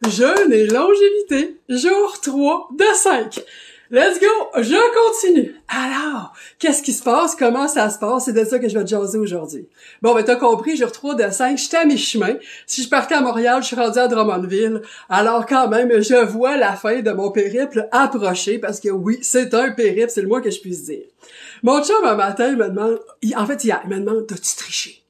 Jeûne et longévité, jour 3 de 5. Let's go, je continue. Alors, qu'est-ce qui se passe? Comment ça se passe? C'est de ça que je vais te jaser aujourd'hui. Bon, ben t'as compris, jour 3 de 5, j'étais à mi-chemin. Si je partais à Montréal, je suis rendue à Drummondville. Alors quand même, je vois la fin de mon périple approcher, parce que oui, c'est un périple, c'est le moins que je puisse dire. Mon chum, un matin, il me demande, hier, il me demande, t'as-tu triché?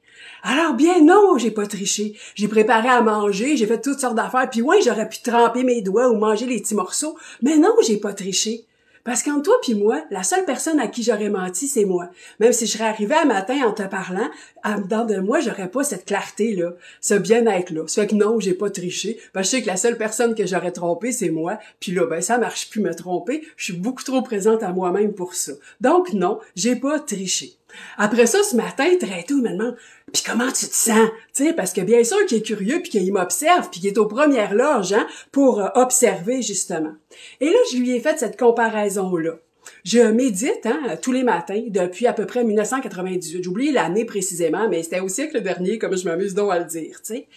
Alors bien non, j'ai pas triché. J'ai préparé à manger, j'ai fait toutes sortes d'affaires, puis ouais, j'aurais pu tremper mes doigts ou manger les petits morceaux, mais non, j'ai pas triché. Parce qu'entre toi puis moi, la seule personne à qui j'aurais menti, c'est moi. Même si je serais arrivée un matin en te parlant, en dedans de moi, j'aurais pas cette clarté-là, ce bien-être-là. Ça fait que non, j'ai pas triché, parce que je sais que la seule personne que j'aurais trompée, c'est moi, puis là, ben ça marche plus me tromper, je suis beaucoup trop présente à moi-même pour ça. Donc non, j'ai pas triché. Après ça, ce matin, très tôt, il me demande « Puis comment tu te sens? » Tu sais, parce que bien sûr qu'il est curieux, puis qu'il m'observe, puis qu'il est aux premières loges, hein, pour observer, justement. Et là, je lui ai fait cette comparaison-là. Je médite tous les matins depuis à peu près 1998. J'ai oublié l'année précisément, mais c'était au siècle dernier, comme je m'amuse donc à le dire, tu sais.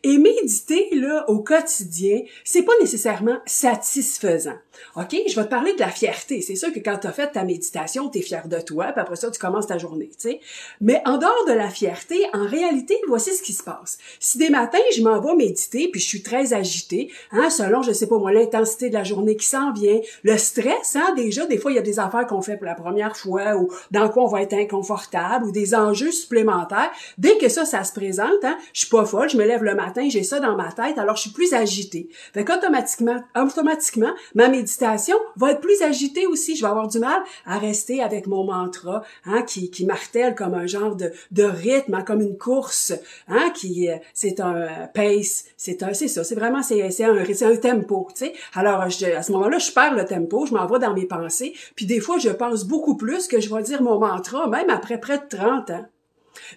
Et méditer là au quotidien, c'est pas nécessairement satisfaisant. OK, je vais te parler de la fierté. C'est sûr que quand tu as fait ta méditation, tu es fier de toi, puis après ça tu commences ta journée, tu sais. Mais en dehors de la fierté, en réalité, voici ce qui se passe. Si des matins, je m'en vais méditer, puis je suis très agitée, selon je sais pas moi l'intensité de la journée qui s'en vient, le stress, déjà des fois il y a des affaires qu'on fait pour la première fois ou dans quoi on va être inconfortable ou des enjeux supplémentaires. Dès que ça se présente, je suis pas folle, je me lève le matin, j'ai ça dans ma tête, alors je suis plus agitée. Fait qu'automatiquement, ma méditation va être plus agitée aussi. Je vais avoir du mal à rester avec mon mantra, qui martèle comme un genre de rythme, comme une course, c'est un pace, c'est ça, c'est vraiment, c'est un tempo, tu sais. Alors, à ce moment-là, je perds le tempo, je m'en vais dans mes pensées, puis des fois, je pense beaucoup plus que je vais dire mon mantra, même après près de 30 ans.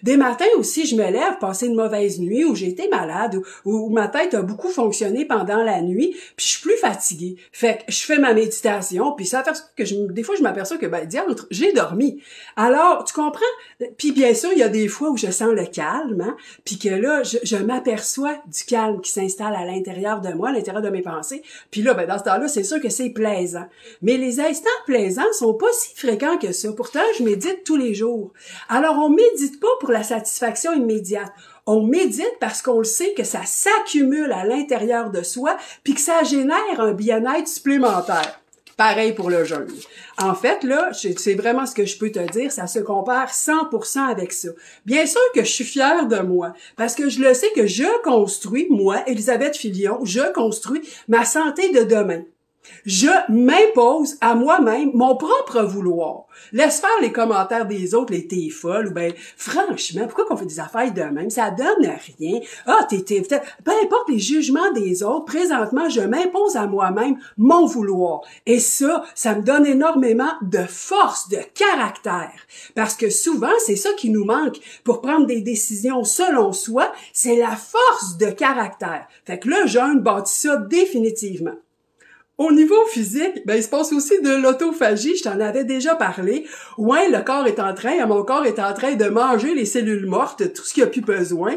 Des matins aussi, je me lève, passer une mauvaise nuit, ou j'ai été malade, ou ma tête a beaucoup fonctionné pendant la nuit, puis je suis plus fatiguée. Fait que je fais ma méditation, puis ça fait que des fois, je m'aperçois que, diantre, j'ai dormi. Alors, tu comprends? Puis bien sûr, il y a des fois où je sens le calme, puis que là, je m'aperçois du calme qui s'installe à l'intérieur de moi, à l'intérieur de mes pensées. Puis là, dans ce temps-là, c'est sûr que c'est plaisant. Mais les instants plaisants sont pas si fréquents que ça. Pourtant, je médite tous les jours. Alors, on médite pas pour la satisfaction immédiate. On médite parce qu'on le sait que ça s'accumule à l'intérieur de soi puis que ça génère un bien-être supplémentaire. Pareil pour le jeûne. En fait, là, c'est vraiment ce que je peux te dire, ça se compare 100% avec ça. Bien sûr que je suis fière de moi, parce que je le sais que je construis, moi, Elisabeth Filion, je construis ma santé de demain. Je m'impose à moi-même mon propre vouloir. Laisse faire les commentaires des autres, les t'es folle, ou franchement, pourquoi qu'on fait des affaires de même? Ça donne rien. Peu importe les jugements des autres, présentement, je m'impose à moi-même mon vouloir. Et ça me donne énormément de force, de caractère. Parce que souvent, c'est ça qui nous manque pour prendre des décisions selon soi, c'est la force de caractère. Fait que le jeûne bâtit ça définitivement. Au niveau physique, il se passe aussi de l'autophagie, je t'en avais déjà parlé. Ouais, mon corps est en train de manger les cellules mortes, tout ce qu'il a plus besoin,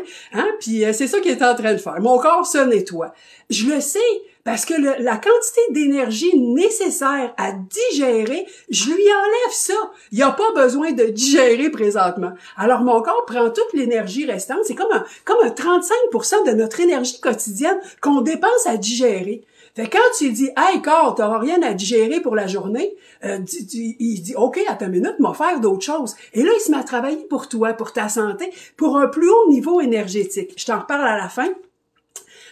puis c'est ça qu'il est en train de faire. Mon corps se nettoie. Je le sais, parce que la quantité d'énergie nécessaire à digérer, je lui enlève ça. Il a pas besoin de digérer présentement. Alors, mon corps prend toute l'énergie restante. C'est comme un 35% de notre énergie quotidienne qu'on dépense à digérer. Fait que quand tu dis « Hey, corps, t'auras rien à digérer pour la journée », il dit « OK, attends une minute, m'en faire d'autres choses. » Et là, il se met à travailler pour toi, pour ta santé, pour un plus haut niveau énergétique. Je t'en reparle à la fin.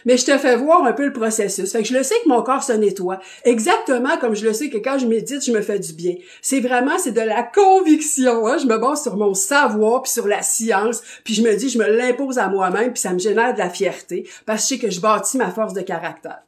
Mais je te fais voir un peu le processus. Fait que je le sais que mon corps se nettoie. Exactement comme je le sais que quand je médite, je me fais du bien. C'est de la conviction. Je me base sur mon savoir, puis sur la science, puis je me dis, je me l'impose à moi-même, puis ça me génère de la fierté, parce que je sais que je bâtis ma force de caractère.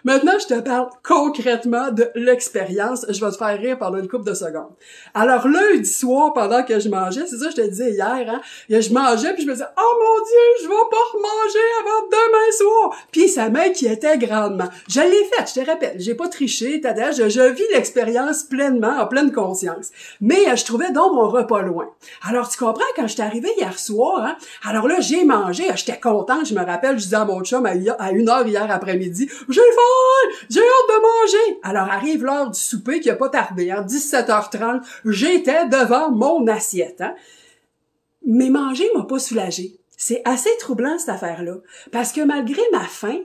Maintenant, je te parle concrètement de l'expérience. Je vais te faire rire pendant une couple de secondes. Alors, lundi soir, pendant que je mangeais, c'est ça que je te disais hier, hein, je mangeais, puis je me disais, « Oh mon Dieu, je vais pas remanger avant demain soir! » Puis ça m'inquiétait grandement. Je l'ai fait, je te répète, j'ai pas triché, je vis l'expérience pleinement, en pleine conscience. Mais je trouvais donc mon repas loin. Alors, tu comprends, quand je suis arrivée hier soir, hein, alors là, j'ai mangé, j'étais contente, je me rappelle, je disais à mon chum à 1h hier après-midi, « J'ai faim! J'ai hâte de manger! » Alors, arrive l'heure du souper qui a pas tardé, hein, 17h30, j'étais devant mon assiette, hein. Mais manger m'a pas soulagée. C'est assez troublant, cette affaire-là, parce que malgré ma faim,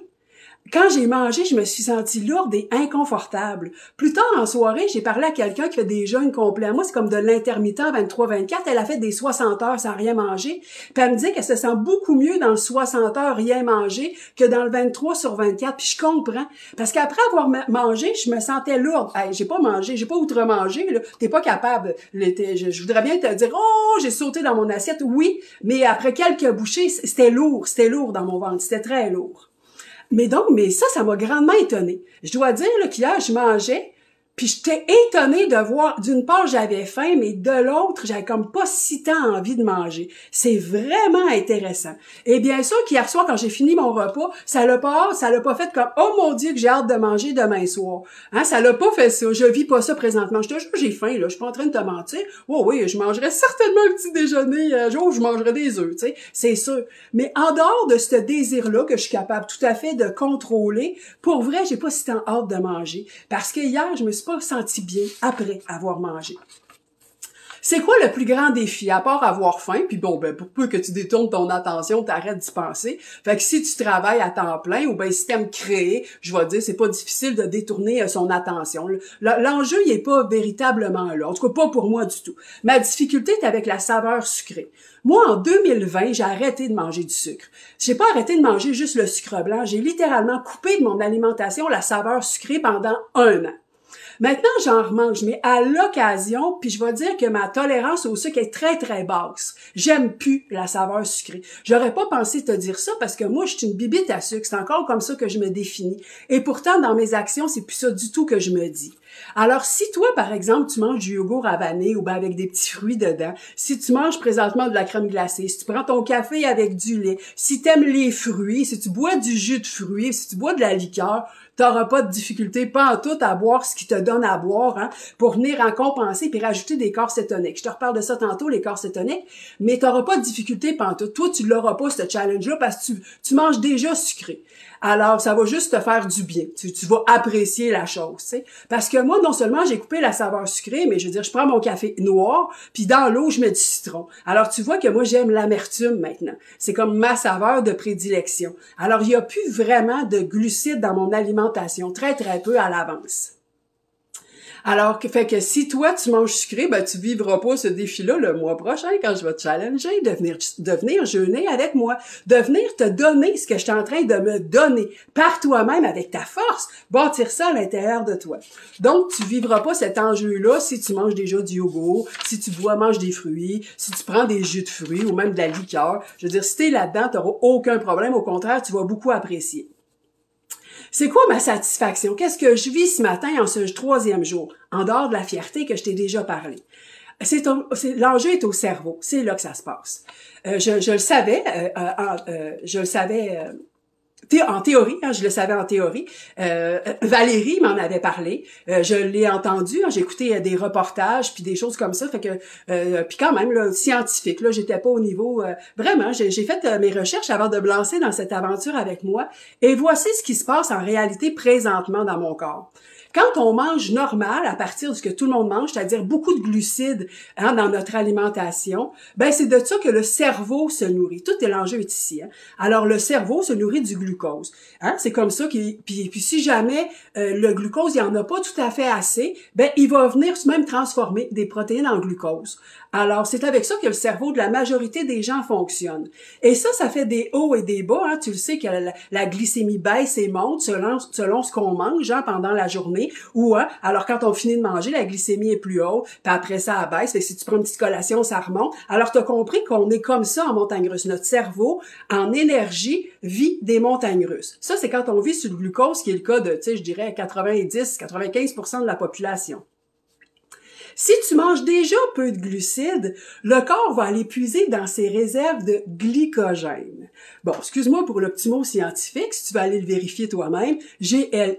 quand j'ai mangé, je me suis sentie lourde et inconfortable. Plus tard en soirée, j'ai parlé à quelqu'un qui fait des jeûnes complets. Moi, c'est comme de l'intermittent 23-24. Elle a fait des 60 heures sans rien manger. Puis elle me disait qu'elle se sent beaucoup mieux dans le 60 heures rien manger que dans le 23/24. Puis je comprends. Parce qu'après avoir mangé, je me sentais lourde. Hey, j'ai pas mangé, j'ai pas outre-mangé, là. T'es pas capable. Je voudrais bien te dire, oh, j'ai sauté dans mon assiette. Oui, mais après quelques bouchées, c'était lourd dans mon ventre. C'était très lourd. Mais ça m'a grandement étonnée. Je dois dire là, qu'hier, je mangeais, puis j'étais étonnée de voir, d'une part, j'avais faim, mais de l'autre, j'avais comme pas si tant envie de manger. C'est vraiment intéressant. Et bien sûr qu'hier soir, quand j'ai fini mon repas, ça l'a pas fait comme, oh mon Dieu, que j'ai hâte de manger demain soir. Hein, ça l'a pas fait ça. Je vis pas ça présentement. Je te jure, j'ai faim, là. Je suis pas en train de te mentir. Oh oui, je mangerais certainement un petit déjeuner un jour, je mangerais des œufs, tu sais. C'est sûr. Mais en dehors de ce désir-là que je suis capable tout à fait de contrôler, pour vrai, j'ai pas si tant hâte de manger. Parce que hier, je me suis pas senti bien après avoir mangé. C'est quoi le plus grand défi, à part avoir faim, puis bon, ben, pour peu que tu détournes ton attention, t'arrêtes d'y penser. Fait que si tu travailles à temps plein, ou ben si t'aimes créer, je vais dire, c'est pas difficile de détourner son attention. L'enjeu, il est pas véritablement là. En tout cas, pas pour moi du tout. Ma difficulté est avec la saveur sucrée. Moi, en 2020, j'ai arrêté de manger du sucre. J'ai pas arrêté de manger juste le sucre blanc. J'ai littéralement coupé de mon alimentation la saveur sucrée pendant 1 an. Maintenant, j'en remange, mais à l'occasion, puis je vais dire que ma tolérance au sucre est très, très basse. J'aime plus la saveur sucrée. J'aurais pas pensé te dire ça parce que moi, je suis une bibite à sucre. C'est encore comme ça que je me définis. Et pourtant, dans mes actions, c'est plus ça du tout que je me dis. Alors, si toi, par exemple, tu manges du yogourt à vanille ou bien avec des petits fruits dedans, si tu manges présentement de la crème glacée, si tu prends ton café avec du lait, si tu aimes les fruits, si tu bois du jus de fruits, si tu bois de la liqueur, t'auras pas de difficulté, pas en tout, à boire ce qui te donne à boire, hein, pour venir en compenser puis rajouter des corps cétoniques. Je te reparle de ça tantôt, les corps cétoniques, mais t'auras pas de difficulté, pas en tout. Toi, tu l'auras pas, ce challenge-là, parce que tu manges déjà sucré. Alors, ça va juste te faire du bien. Tu vas apprécier la chose, tu sais. Parce que moi, non seulement j'ai coupé la saveur sucrée, mais je veux dire, je prends mon café noir, puis dans l'eau, je mets du citron. Alors, tu vois que moi, j'aime l'amertume maintenant. C'est comme ma saveur de prédilection. Alors, il n'y a plus vraiment de glucides dans mon alimentation, très, très peu à l'avance. Alors, fait que si toi, tu manges sucré, ben, tu vivras pas ce défi-là le mois prochain quand je vais te challenger de venir jeûner avec moi, de venir te donner ce que je suis en train de me donner par toi-même avec ta force, bâtir ça à l'intérieur de toi. Donc, tu vivras pas cet enjeu-là si tu manges déjà du yogourt, si tu manges des fruits, si tu prends des jus de fruits ou même de la liqueur. Je veux dire, si t'es là-dedans, t'auras aucun problème. Au contraire, tu vas beaucoup apprécier. C'est quoi ma satisfaction? Qu'est-ce que je vis ce matin en ce 3e jour? En dehors de la fierté que je t'ai déjà parlé. L'enjeu est au cerveau. C'est là que ça se passe. Je le savais, en théorie, hein, je le savais en théorie. Valérie m'en avait parlé. Je l'ai entendu. Hein, j'ai écouté des reportages puis des choses comme ça. Fait que puis quand même là, scientifique. Là, j'étais pas au niveau. Vraiment, j'ai fait mes recherches avant de me lancer dans cette aventure avec moi. Et voici ce qui se passe en réalité présentement dans mon corps. Quand on mange normal, à partir de ce que tout le monde mange, c'est-à-dire beaucoup de glucides hein, dans notre alimentation, ben c'est de ça que le cerveau se nourrit. Tout est l'enjeu est ici. Hein. Alors le cerveau se nourrit du glucose. Hein? C'est comme ça puis si jamais le glucose il y en a pas tout à fait assez, ben il va venir même transformer des protéines en glucose. Alors, c'est avec ça que le cerveau de la majorité des gens fonctionne. Et ça fait des hauts et des bas. Hein. Tu le sais que la glycémie baisse et monte selon ce qu'on mange hein, pendant la journée. journée, ou alors quand on finit de manger, la glycémie est plus haute, puis après ça, elle baisse, fait que si tu prends une petite collation, ça remonte. Alors, tu as compris qu'on est comme ça en montagne russe. Notre cerveau, en énergie, vit des montagnes russes. Ça, c'est quand on vit sur le glucose, qui est le cas de, tu sais, je dirais 90-95% de la population. Si tu manges déjà peu de glucides, le corps va aller puiser dans ses réserves de glycogène. Bon, excuse-moi pour le petit mot scientifique, si tu veux aller le vérifier toi-même, G-L-Y-C-O-G-E,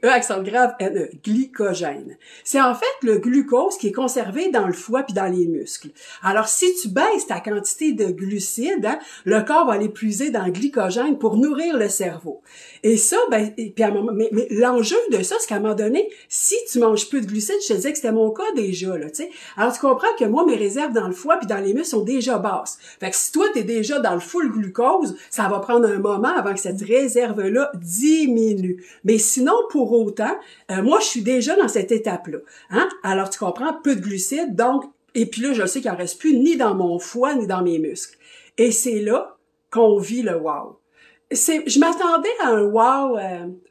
accent grave, N-E, glycogène. C'est en fait le glucose qui est conservé dans le foie puis dans les muscles. Alors, si tu baisses ta quantité de glucides, le corps va aller puiser dans le glycogène pour nourrir le cerveau. Et ça, puis à un moment, mais l'enjeu de ça, c'est qu'à un moment donné, si tu manges peu de glucides, je te disais que c'était mon cas déjà, là, tu sais. Alors, tu comprends que moi, mes réserves dans le foie puis dans les muscles sont déjà basses. Fait que si toi, t'es déjà dans le full glucose, ça va prendre un moment avant que cette réserve-là diminue. Mais sinon, pour autant, moi, je suis déjà dans cette étape-là. Hein? Alors, tu comprends, peu de glucides, donc, et puis là, je sais qu'il en reste plus ni dans mon foie, ni dans mes muscles. Et c'est là qu'on vit le wow. Je m'attendais à un wow,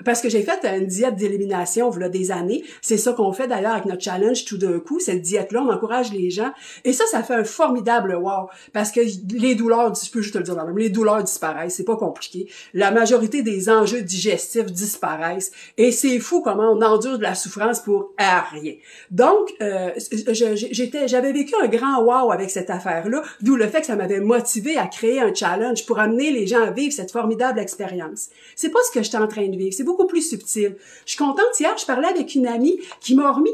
parce que j'ai fait une diète d'élimination il y a des années. C'est ça qu'on fait d'ailleurs avec notre challenge tout d'un coup. Cette diète-là, on encourage les gens. Et ça fait un formidable wow. Parce que les douleurs, je peux juste te le dire même, les douleurs disparaissent. C'est pas compliqué. La majorité des enjeux digestifs disparaissent. Et c'est fou comment on endure de la souffrance pour rien. Donc, j'avais vécu un grand wow avec cette affaire-là, d'où le fait que ça m'avait motivé à créer un challenge pour amener les gens à vivre cette formidable expérience. C'est pas ce que j'étais en train de vivre, c'est beaucoup plus subtil. Je suis contente, hier, je parlais avec une amie qui m'a remis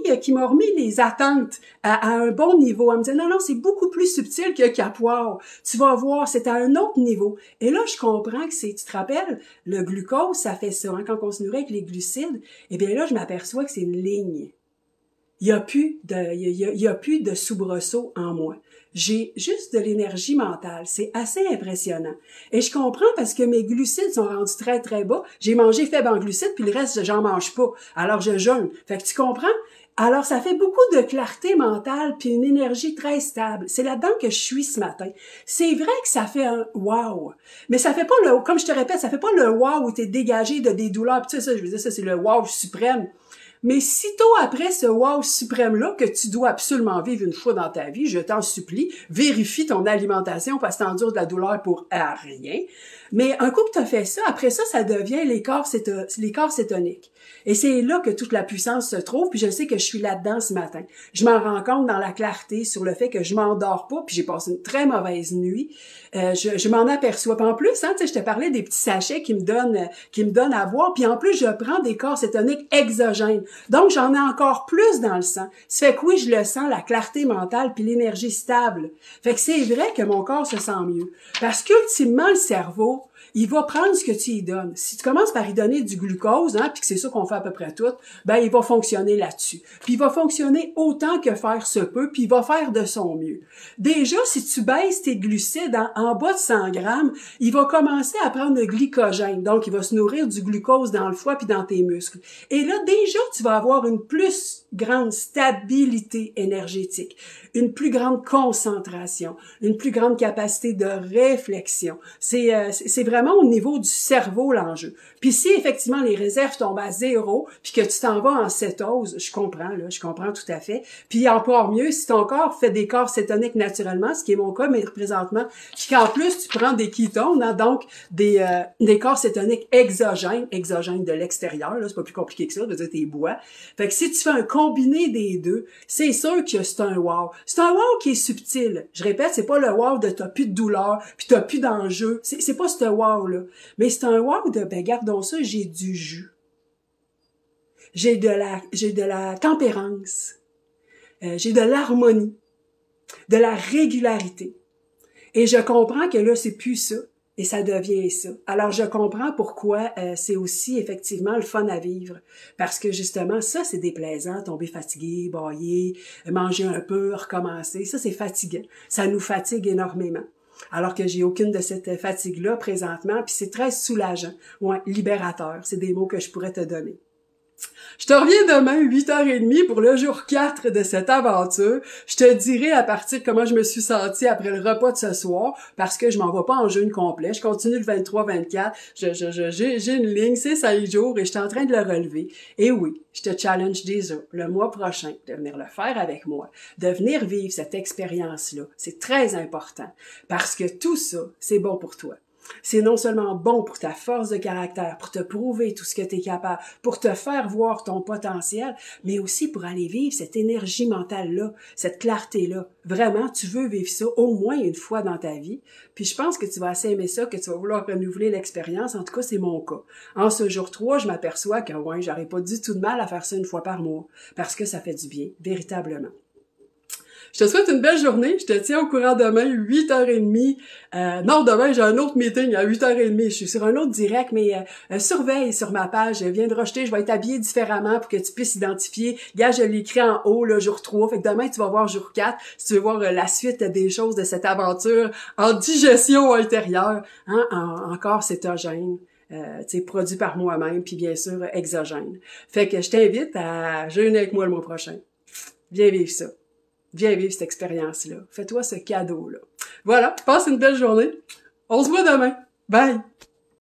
les attentes à un bon niveau. Elle me disait, non, c'est beaucoup plus subtil que Capoir. Tu vas voir, c'est à un autre niveau. Et là, je comprends que tu te rappelles, le glucose, ça fait ça, hein, quand on se nourrit avec les glucides. Et bien là, je m'aperçois que c'est une ligne. Il y a plus de soubresaut en moi. J'ai juste de l'énergie mentale. C'est assez impressionnant. Et je comprends parce que mes glucides sont rendus très, très bas. J'ai mangé faible en glucides, puis le reste, j'en mange pas. Alors, je jeûne. Fait que tu comprends? Alors, ça fait beaucoup de clarté mentale puis une énergie très stable. C'est là-dedans que je suis ce matin. C'est vrai que ça fait un wow. Mais ça fait pas comme je te répète, ça fait pas le wow où t'es dégagé de des douleurs. Puis tu sais, ça, je veux dire, ça, c'est le wow suprême. Mais sitôt après ce wow suprême-là que tu dois absolument vivre une fois dans ta vie, je t'en supplie, vérifie ton alimentation parce que t'endures de la douleur pour rien. Mais un coup que tu as fait ça, après ça, ça devient les corps cétoniques. Et c'est là que toute la puissance se trouve, puis je sais que je suis là-dedans ce matin. Je m'en rends compte dans la clarté sur le fait que je m'endors pas, puis j'ai passé une très mauvaise nuit. Je m'en aperçois. Puis en plus, hein, tu sais, je te parlais des petits sachets qui me donnent à boire, puis en plus, je prends des corps cétoniques exogènes. Donc, j'en ai encore plus dans le sang. Ça fait que oui, je le sens, la clarté mentale, puis l'énergie stable. Fait que c'est vrai que mon corps se sent mieux. Parce qu'ultimement, le cerveau, il va prendre ce que tu y donnes. Si tu commences par y donner du glucose, hein, puis que c'est ça qu'on fait à peu près tout, ben il va fonctionner là-dessus. Puis il va fonctionner autant que faire se peut, puis il va faire de son mieux. Déjà, si tu baisses tes glucides en bas de 100 grammes, il va commencer à prendre le glycogène. Donc, il va se nourrir du glucose dans le foie puis dans tes muscles. Et là, déjà, tu vas avoir une plus grande stabilité énergétique, une plus grande concentration, une plus grande capacité de réflexion. C'est vraiment au niveau du cerveau l'enjeu. Puis si effectivement les réserves tombent à 0, puis que tu t'en vas en cétose, je comprends tout à fait. Puis encore mieux, si ton corps fait des corps cétoniques naturellement, ce qui est mon cas, mais présentement, puis qu'en plus tu prends des ketones, hein, donc des corps cétoniques exogènes de l'extérieur, là, c'est pas plus compliqué que ça, de dire tes bois. Fait que si tu fais un combiné des deux, c'est sûr que c'est un wow. C'est un wow qui est subtil. Je répète, c'est pas le wow de t'as plus de douleur, puis t'as plus d'enjeu. C'est pas ce wow-là. Mais c'est un wow de, gardons ça, j'ai du jus. J'ai de la tempérance. J'ai de l'harmonie. De la régularité. Et je comprends que là, c'est plus ça. Et ça devient ça. Alors, je comprends pourquoi c'est aussi effectivement le fun à vivre. Parce que justement, ça, c'est déplaisant, tomber fatigué, bâiller, manger un peu, recommencer. Ça, c'est fatigant. Ça nous fatigue énormément. Alors que j'ai aucune de cette fatigue-là présentement, puis c'est très soulageant. Ouais, libérateur, c'est des mots que je pourrais te donner. Je te reviens demain, 8h30, pour le jour 4 de cette aventure. Je te dirai à partir de comment je me suis sentie après le repas de ce soir, parce que je m'en vais pas en jeûne complet. Je continue le 23-24. J'ai une ligne, c'est 5 jours, et je suis en train de le relever. Et oui, je te challenge déjà, le mois prochain, de venir le faire avec moi, de venir vivre cette expérience-là. C'est très important, parce que tout ça, c'est bon pour toi. C'est non seulement bon pour ta force de caractère, pour te prouver tout ce que tu es capable, pour te faire voir ton potentiel, mais aussi pour aller vivre cette énergie mentale-là, cette clarté-là. Vraiment, tu veux vivre ça au moins une fois dans ta vie. Puis je pense que tu vas assez aimer ça, que tu vas vouloir renouveler l'expérience. En tout cas, c'est mon cas. En ce jour 3, je m'aperçois que ouais, j'aurais pas du tout de mal à faire ça une fois par mois, parce que ça fait du bien, véritablement. Je te souhaite une belle journée. Je te tiens au courant demain, 8h30. Non, demain, j'ai un autre meeting à 8h30. Je suis sur un autre direct, mais surveille sur ma page. Viens de rejeter. Je vais être habillée différemment pour que tu puisses identifier. Gars, je l'ai écrit en haut, là, jour 3. Fait que demain, tu vas voir jour 4. Si tu veux voir la suite des choses de cette aventure en digestion intérieure. Hein, encore cétogène. Produit par moi-même, puis bien sûr, exogène. Fait que je t'invite à jeûner avec moi le mois prochain. Viens vivre ça. Viens vivre cette expérience-là. Fais-toi ce cadeau-là. Voilà, passe une belle journée. On se voit demain. Bye!